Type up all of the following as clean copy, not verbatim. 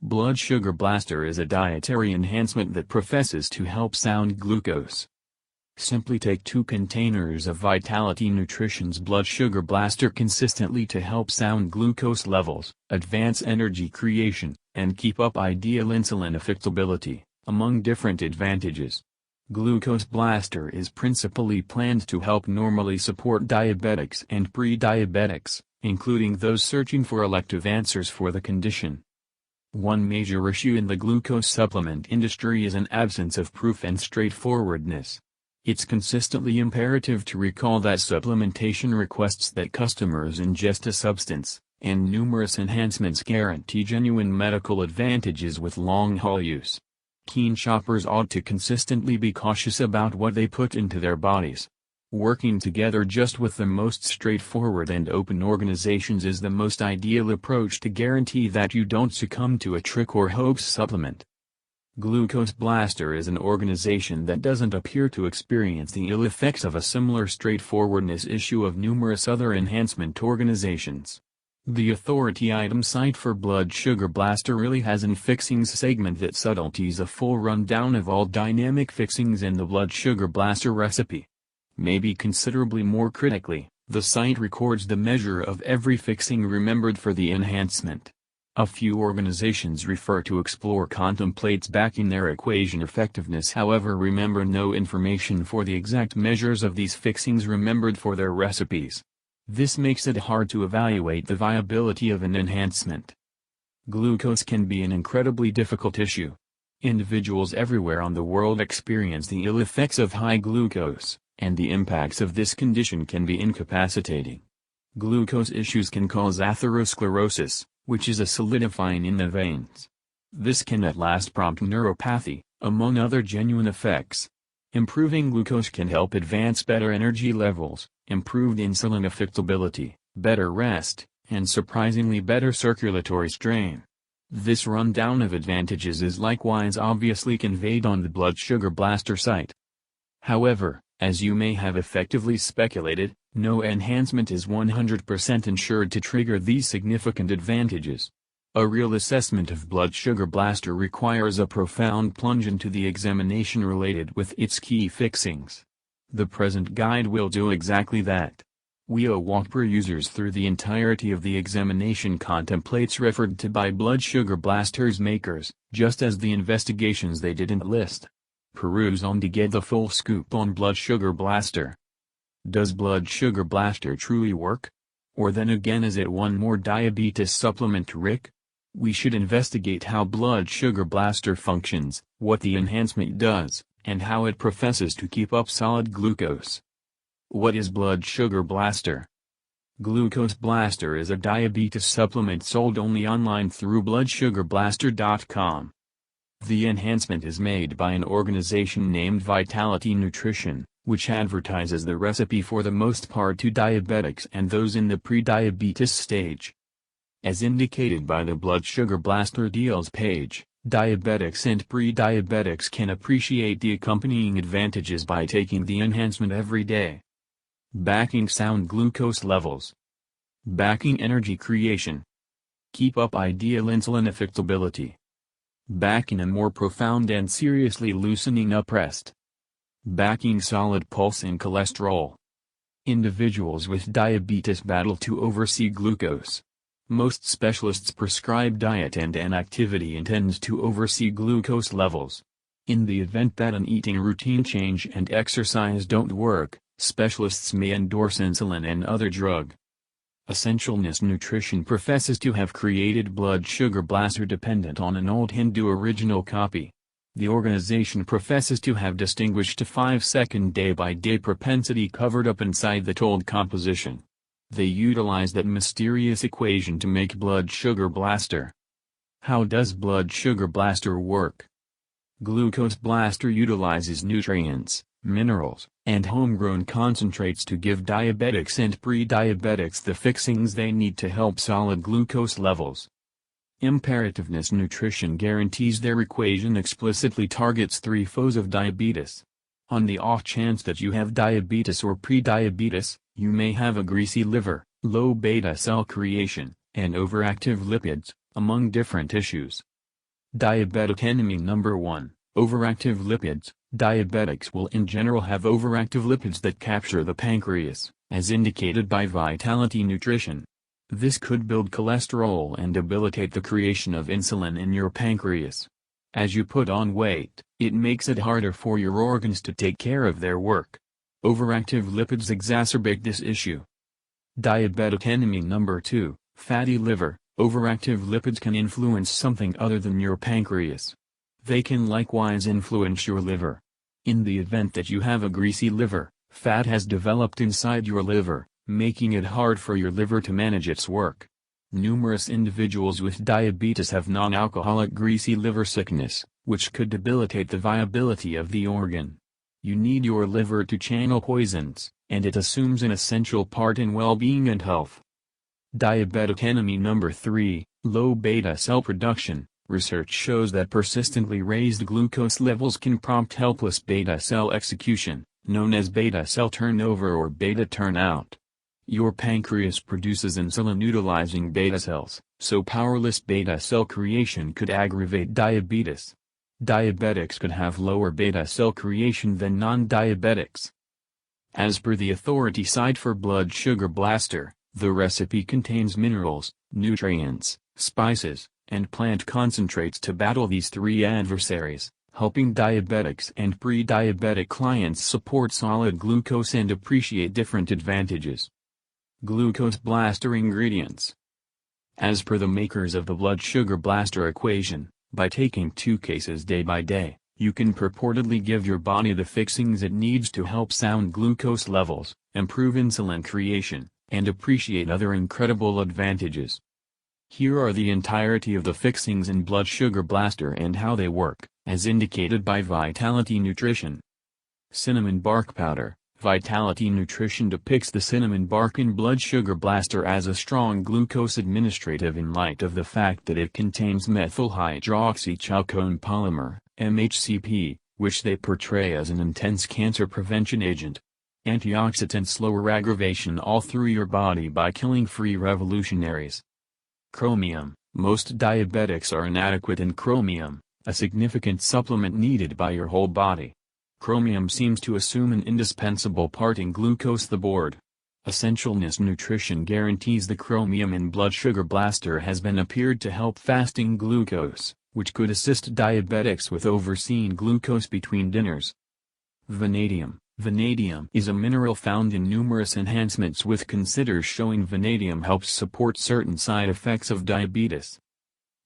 Blood Sugar Blaster is a dietary enhancement that professes to help sound glucose. Simply take 2 containers of Vitality Nutrition's Blood Sugar Blaster consistently to help sound glucose levels, advance energy creation, and keep up ideal insulin effectability, among different advantages. Glucose Blaster is principally planned to help normally support diabetics and pre-diabetics, including those searching for elective answers for the condition. One major issue in the glucose supplement industry is an absence of proof and straightforwardness. It's consistently imperative to recall that supplementation requests that customers ingest a substance, and numerous enhancements guarantee genuine medical advantages with long-haul use. Keen shoppers ought to consistently be cautious about what they put into their bodies. Working together just with the most straightforward and open organizations is the most ideal approach to guarantee that you don't succumb to a trick or hoax supplement. Glucose Blaster is an organization that doesn't appear to experience the ill effects of a similar straightforwardness issue of numerous other enhancement organizations. The authority item site for Blood Sugar Blaster really has an fixings segment that subtleties a full rundown of all dynamic fixings in the Blood Sugar Blaster recipe. Maybe considerably more critically, the site records the measure of every fixing remembered for the enhancement. A few organizations refer to Explore contemplates backing their equation effectiveness, however remember no information for the exact measures of these fixings remembered for their recipes. This makes it hard to evaluate the viability of an enhancement. Glucose can be an incredibly difficult issue. Individuals everywhere on the world experience the ill effects of high glucose, and the impacts of this condition can be incapacitating. Glucose issues can cause atherosclerosis, which is a solidifying in the veins. This can at last prompt neuropathy, among other genuine effects. Improving glucose can help advance better energy levels, improved insulin effectability, better rest, and surprisingly better circulatory strain. This rundown of advantages is likewise obviously conveyed on the Blood Sugar Blaster site. However, as you may have effectively speculated, no enhancement is 100% ensured to trigger these significant advantages. A real assessment of Blood Sugar Blaster requires a profound plunge into the examination related with its key fixings. The present guide will do exactly that. We'll walk per users through the entirety of the examination contemplates referred to by Blood Sugar Blaster's makers, just as the investigations they didn't list. Peruse on to get the full scoop on Blood Sugar Blaster. Does Blood Sugar Blaster truly work? Or then again is it one more diabetes supplement trick? We should investigate how Blood Sugar Blaster functions, what the enhancement does, and how it professes to keep up solid glucose. What is Blood Sugar Blaster? Glucose Blaster is a diabetes supplement sold only online through bloodsugarblaster.com. The enhancement is made by an organization named Vitality Nutrition, which advertises the recipe for the most part to diabetics and those in the pre-diabetes stage. As indicated by the Blood Sugar Blaster deals page, diabetics and pre-diabetics can appreciate the accompanying advantages by taking the enhancement every day. Backing sound glucose levels. Backing energy creation. Keep up ideal insulin effectability. Backing a more profound and seriously loosening up rest. Backing solid pulse and cholesterol. Individuals with diabetes battle to oversee glucose. Most specialists prescribe diet and an activity intends to oversee glucose levels. In the event that an eating routine change and exercise don't work, specialists may endorse insulin and other drug. Essentialness Nutrition professes to have created Blood Sugar Blaster dependent on an old Hindu original copy. The organization professes to have distinguished a 5-second day-by-day propensity covered up inside the told composition. They utilize that mysterious equation to make Blood Sugar Blaster. How does Blood Sugar Blaster work? Glucose Blaster utilizes nutrients, minerals, and homegrown concentrates to give diabetics and pre-diabetics the fixings they need to help solid glucose levels. Imperativeness Nutrition guarantees their equation explicitly targets 3 foes of diabetes. On the off chance that you have diabetes or pre-diabetes, you may have a greasy liver, low beta cell creation, and overactive lipids, among different issues. Diabetic enemy number 1, overactive lipids. Diabetics will in general have overactive lipids that capture the pancreas, as indicated by Vitality Nutrition. This could build cholesterol and debilitate the creation of insulin in your pancreas. As you put on weight, it makes it harder for your organs to take care of their work. Overactive lipids exacerbate this issue. Diabetic enemy number 2, fatty liver. Overactive lipids can influence something other than your pancreas. They can likewise influence your liver. In the event that you have a greasy liver, fat has developed inside your liver, making it hard for your liver to manage its work. Numerous individuals with diabetes have non-alcoholic greasy liver sickness, which could debilitate the viability of the organ. You need your liver to channel poisons, and it assumes an essential part in well-being and health. Diabetic enemy number 3, low beta cell production. Research shows that persistently raised glucose levels can prompt helpless beta cell execution, known as beta cell turnover or beta turnout. Your pancreas produces insulin-utilizing beta cells, so powerless beta cell creation could aggravate diabetes. Diabetics could have lower beta cell creation than non-diabetics. As per the authority site for blood sugar blaster, the recipe contains minerals, nutrients, spices, and plant concentrates to battle these 3 adversaries, helping diabetics and pre-diabetic clients support solid glucose and appreciate different advantages. Glucose blaster ingredients. As per the makers of the blood sugar blaster equation, by taking 2 cases day by day, you can purportedly give your body the fixings it needs to help sound glucose levels, improve insulin creation, and appreciate other incredible advantages. Here are the entirety of the fixings in blood sugar blaster and how they work, as indicated by Vitality Nutrition. Cinnamon bark powder. Vitality Nutrition depicts the cinnamon bark in blood sugar blaster as a strong glucose administrative in light of the fact that it contains methyl hydroxychalcone polymer, MHCP, which they portray as an intense cancer prevention agent. Antioxidants slower aggravation all through your body by killing free revolutionaries. Chromium. Most diabetics are inadequate in chromium, a significant supplement needed by your whole body. Chromium seems to assume an indispensable part in glucose the board. Essentialness Nutrition guarantees the chromium in blood sugar blaster has been appeared to help fasting glucose, which could assist diabetics with overseen glucose between dinners. Vanadium. Vanadium is a mineral found in numerous enhancements with considers showing vanadium helps support certain side effects of diabetes.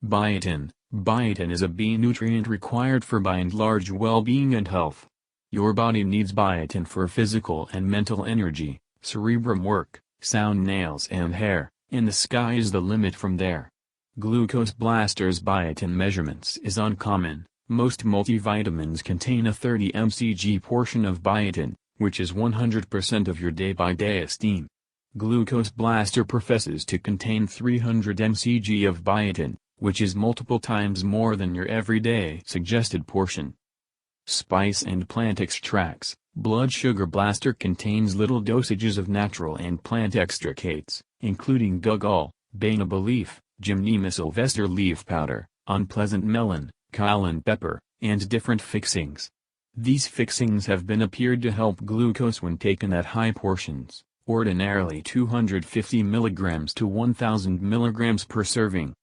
Biotin. Biotin is a B nutrient required for by and large well-being and health. Your body needs biotin for physical and mental energy, cerebrum work, sound nails and hair, and the sky is the limit from there. Glucose blaster's biotin measurements is uncommon. Most multivitamins contain a 30 mcg portion of biotin, which is 100% of your day-by-day esteem. Glucose blaster professes to contain 300 mcg of biotin, which is multiple times more than your everyday suggested portion. Spice and plant extracts. Blood sugar blaster contains little dosages of natural and plant extricates, including guggul, baobab leaf, gymnema sylvester leaf powder, unpleasant melon, cayenne pepper, and different fixings. These fixings have been appeared to help glucose when taken at high portions, ordinarily 250 mg to 1000 mg per serving.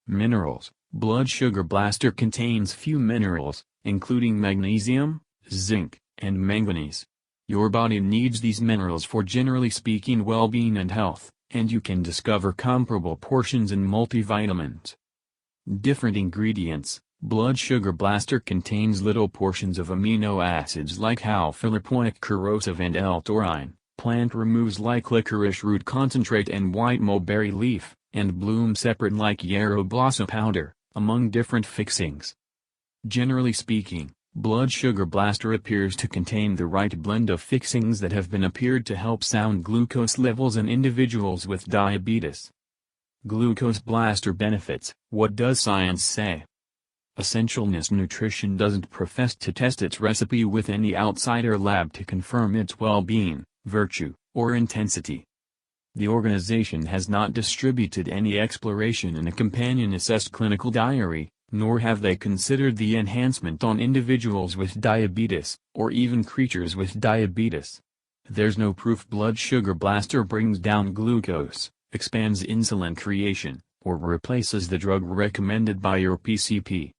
Minerals. Blood sugar blaster contains few minerals, including magnesium, zinc, and manganese. Your body needs these minerals for generally speaking well-being and health, and you can discover comparable portions in multivitamins. Different ingredients. Blood sugar blaster contains little portions of amino acids like alpha-lipoic corrosive and L-taurine. Plant removes like licorice root concentrate and white mulberry leaf, and bloom separate like yarrow blossom powder, among different fixings. Generally speaking, blood sugar blaster appears to contain the right blend of fixings that have been appeared to help sound glucose levels in individuals with diabetes. Glucose blaster benefits. What does science say? Essentialness Nutrition doesn't profess to test its recipe with any outsider lab to confirm its well-being, virtue, or intensity. The organization has not distributed any exploration in a companion-assessed clinical diary, Nor have they considered the enhancement on individuals with diabetes, or even creatures with diabetes. There's no proof blood sugar blaster brings down glucose, expands insulin creation, or replaces the drug recommended by your PCP.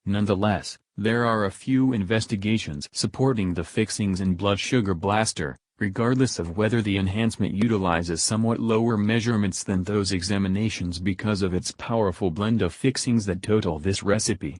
Nonetheless, there are a few investigations supporting the fixings in blood sugar blaster, regardless of whether the enhancement utilizes somewhat lower measurements than those examinations because of its powerful blend of fixings that total this recipe.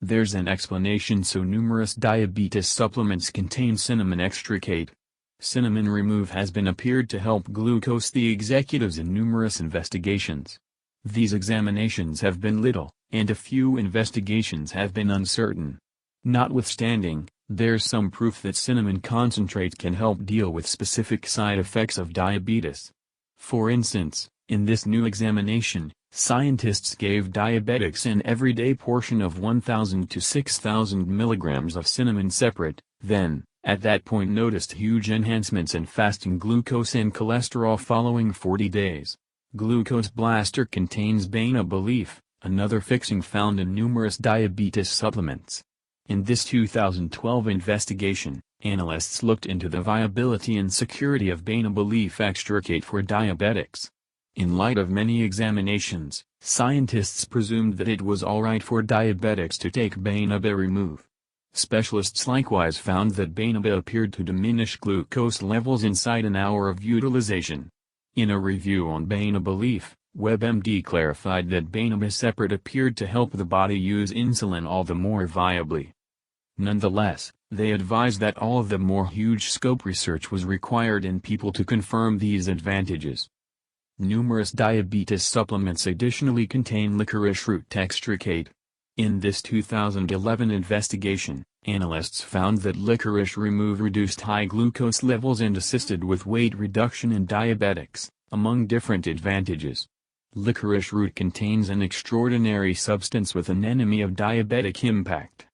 There's an explanation. So numerous diabetes supplements contain cinnamon extricate. Cinnamon remove has been appeared to help glucose the executives in numerous investigations. These examinations have been little, and a few investigations have been uncertain. Notwithstanding, there's some proof that cinnamon concentrate can help deal with specific side effects of diabetes. For instance, in this new examination, scientists gave diabetics an everyday portion of 1,000 to 6,000 milligrams of cinnamon separate, then, at that point noticed huge enhancements in fasting glucose and cholesterol following 40 days. Glucose blaster contains beta-belief, another fixing found in numerous diabetes supplements. In this 2012 investigation, analysts looked into the viability and security of beta-belief extricate for diabetics. In light of many examinations, scientists presumed that it was alright for diabetics to take beta remove. Specialists likewise found that beta appeared to diminish glucose levels inside an hour of utilization. In a review on beta-belief, WebMD clarified that beta separate appeared to help the body use insulin all the more viably. Nonetheless, they advised that all the more huge scope research was required in people to confirm these advantages. Numerous diabetes supplements additionally contain licorice root extricate. In this 2011 investigation, analysts found that licorice remove reduced high glucose levels and assisted with weight reduction in diabetics, among different advantages. Licorice root contains an extraordinary substance with an enemy of diabetic impact.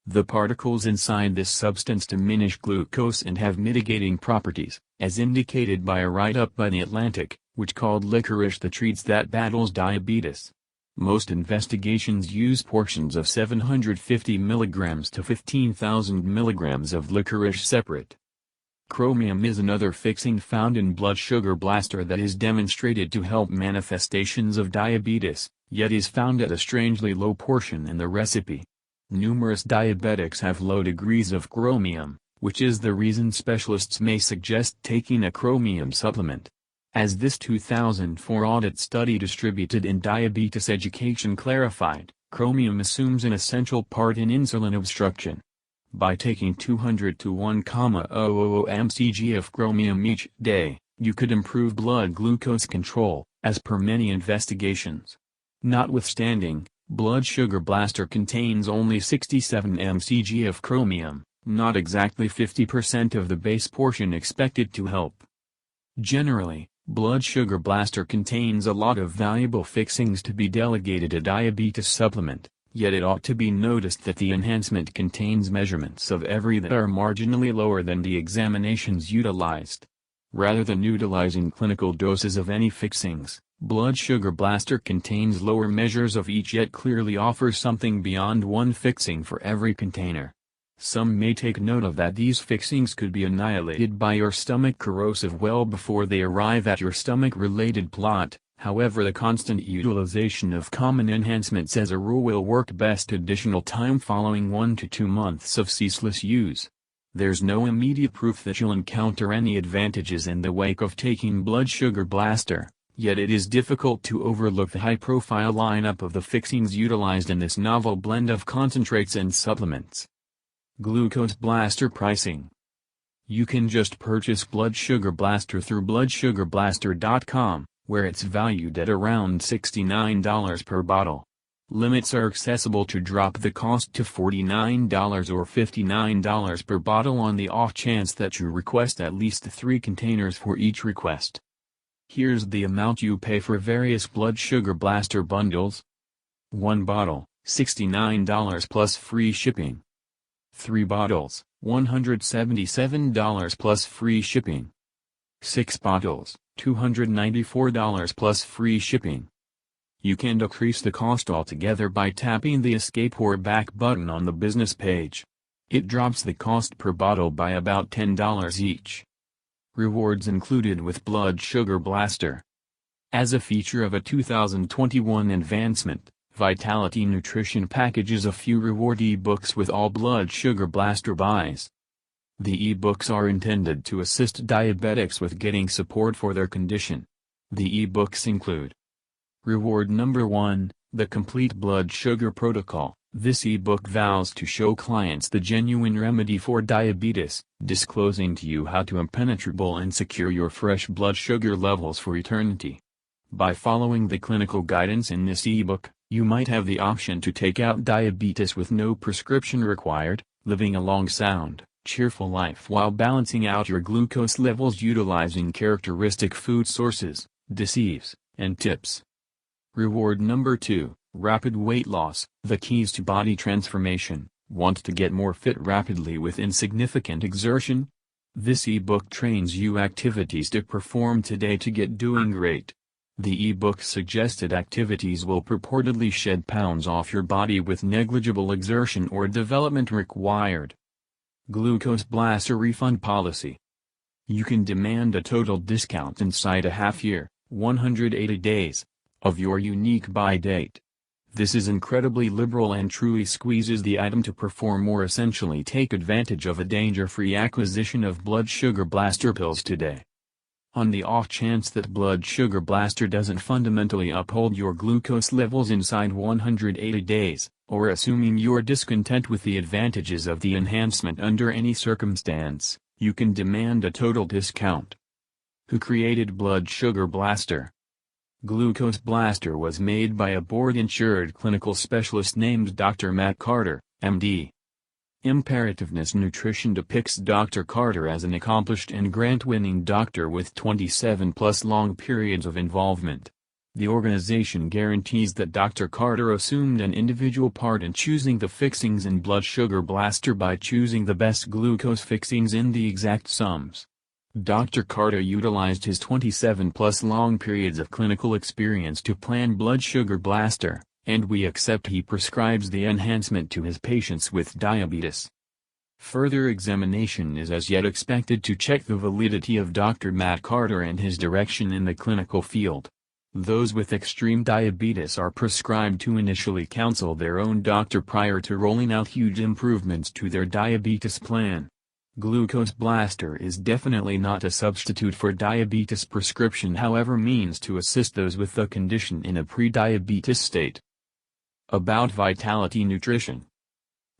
The particles inside this substance diminish glucose and have mitigating properties, as indicated by a write-up by The Atlantic, which called licorice the treats that battles diabetes. Most investigations use portions of 750 mg to 15,000 mg of licorice separate. Chromium is another fixing found in blood sugar blaster that is demonstrated to help manifestations of diabetes, yet is found at a strangely low portion in the recipe. Numerous diabetics have low degrees of chromium, which is the reason specialists may suggest taking a chromium supplement. As this 2004 audit study distributed in Diabetes Education clarified, chromium assumes an essential part in insulin obstruction. By taking 200 to 1,000 mcg of chromium each day, you could improve blood glucose control, as per many investigations. Notwithstanding, blood sugar blaster contains only 67 mcg of chromium, not exactly 50% of the base portion expected to help. Generally, blood sugar blaster contains a lot of valuable fixings to be delegated a diabetes supplement, yet it ought to be noticed that the enhancement contains measurements of every that are marginally lower than the examinations utilized. Rather than utilizing clinical doses of any fixings, blood sugar blaster contains lower measures of each yet clearly offers something beyond one fixing for every container. Some may take note of that these fixings could be annihilated by your stomach corrosive well before they arrive at your stomach-related plot. However, the constant utilization of common enhancements as a rule will work best additional time following 1 to 2 months of ceaseless use. There's no immediate proof that you'll encounter any advantages in the wake of taking blood sugar blaster, yet it is difficult to overlook the high-profile lineup of the fixings utilized in this novel blend of concentrates and supplements. Glucose blaster pricing. You can just purchase blood sugar blaster through bloodsugar-blaster.com, where it's valued at around $69 per bottle. Limits are accessible to drop the cost to $49 or $59 per bottle on the off chance that you request at least 3 containers for each request. Here's the amount you pay for various blood sugar blaster bundles. 1 bottle, $69 plus free shipping. 3 bottles, $177 plus free shipping. 6 bottles, $294 plus free shipping. You can decrease the cost altogether by tapping the escape or back button on the business page. It drops the cost per bottle by about $10 each. Rewards included with Blood Sugar Blaster. As a feature of a 2021 advancement, Vitality Nutrition packages a few reward e-books with all Blood Sugar Blaster buys. The e-books are intended to assist diabetics with getting support for their condition. The e-books include Reward number 1, The Complete Blood Sugar Protocol. This e-book vows to show clients the genuine remedy for diabetes, disclosing to you how to impenetrable and secure your fresh blood sugar levels for eternity. By following the clinical guidance in this e-book, you might have the option to take out diabetes with no prescription required, living a long sound, cheerful life while balancing out your glucose levels utilizing characteristic food sources, disease, and tips. Reward number 2, Rapid Weight Loss, The Keys to Body Transformation. Want to get more fit rapidly with insignificant exertion? This e-book trains you activities to perform today to get doing great. The e-book's suggested activities will purportedly shed pounds off your body with negligible exertion or development required. Glucose Blaster Refund Policy. You can demand a total discount inside a half year, 180 days, of your unique buy date. This is incredibly liberal and truly squeezes the item to perform or essentially take advantage of a danger-free acquisition of Blood Sugar Blaster pills today. On the off chance that Blood Sugar Blaster doesn't fundamentally uphold your glucose levels inside 180 days, or assuming you're discontent with the advantages of the enhancement under any circumstance, you can demand a total discount. Who created Blood Sugar Blaster? Glucose Blaster was made by a board-insured clinical specialist named Dr. Matt Carter, MD. Imperativeness Nutrition depicts Dr. Carter as an accomplished and grant-winning doctor with 27+ long periods of involvement. The organization guarantees that Dr. Carter assumed an individual part in choosing the fixings in Blood Sugar Blaster by choosing the best glucose fixings in the exact sums. Dr. Carter utilized his 27+ long periods of clinical experience to plan Blood Sugar Blaster, and we accept he prescribes the enhancement to his patients with diabetes. Further examination is as yet expected to check the validity of Dr. Matt Carter and his direction in the clinical field. Those with extreme diabetes are prescribed to initially counsel their own doctor prior to rolling out huge improvements to their diabetes plan. Glucose Blaster is definitely not a substitute for diabetes prescription, however means to assist those with the condition in a pre-diabetes state. About Vitality Nutrition.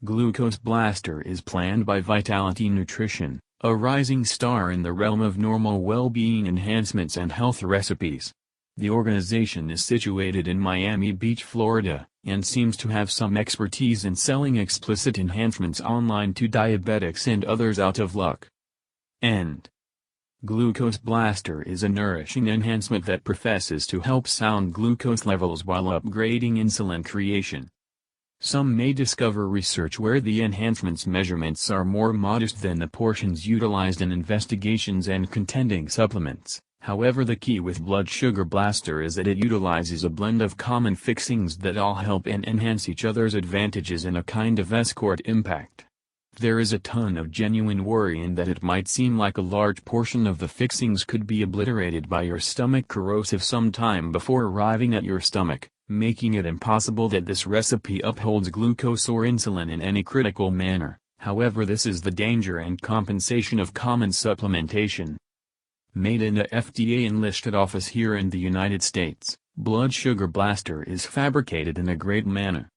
Glucose Blaster is planned by Vitality Nutrition, a rising star in the realm of normal well-being enhancements and health recipes. The organization is situated in Miami Beach, Florida, and seems to have some expertise in selling explicit enhancements online to diabetics and others out of luck. Glucose Blaster is a nourishing enhancement that professes to help sound glucose levels while upgrading insulin creation. Some may discover research where the enhancement's measurements are more modest than the portions utilized in investigations and contending supplements. However, the key with Blood Sugar Blaster is that it utilizes a blend of common fixings that all help and enhance each other's advantages in a kind of escort impact. There is a ton of genuine worry in that it might seem like a large portion of the fixings could be obliterated by your stomach corrosive sometime before arriving at your stomach, making it impossible that this recipe upholds glucose or insulin in any critical manner. However, this is the danger and compensation of common supplementation. Made in a FDA-enlisted office here in the United States, Blood Sugar Blaster is fabricated in a great manner.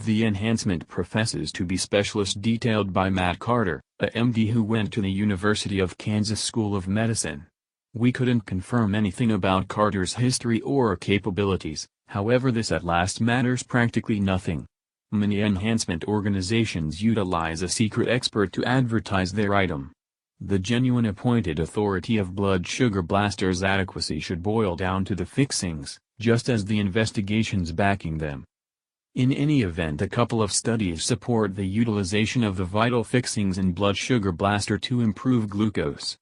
The enhancement professes to be specialist detailed by Matt Carter, a MD who went to the University of Kansas School of Medicine. We couldn't confirm anything about Carter's history or capabilities, however this at last matters practically nothing. Many enhancement organizations utilize a secret expert to advertise their item. The genuine appointed authority of Blood Sugar Blaster's adequacy should boil down to the fixings, just as the investigations backing them. In any event, a couple of studies support the utilization of the vital fixings in Blood Sugar Blaster to improve glucose.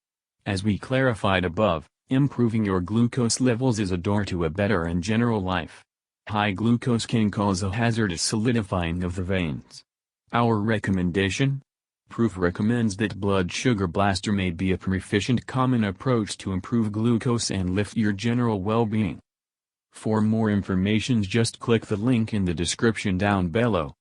As we clarified above, improving your glucose levels is a door to a better and general life. High glucose can cause a hazardous solidifying of the veins. Our recommendation? Proof recommends that blood sugar blaster may be a proficient common approach to improve glucose and lift your general well-being. For more information, just click the link in the description down below.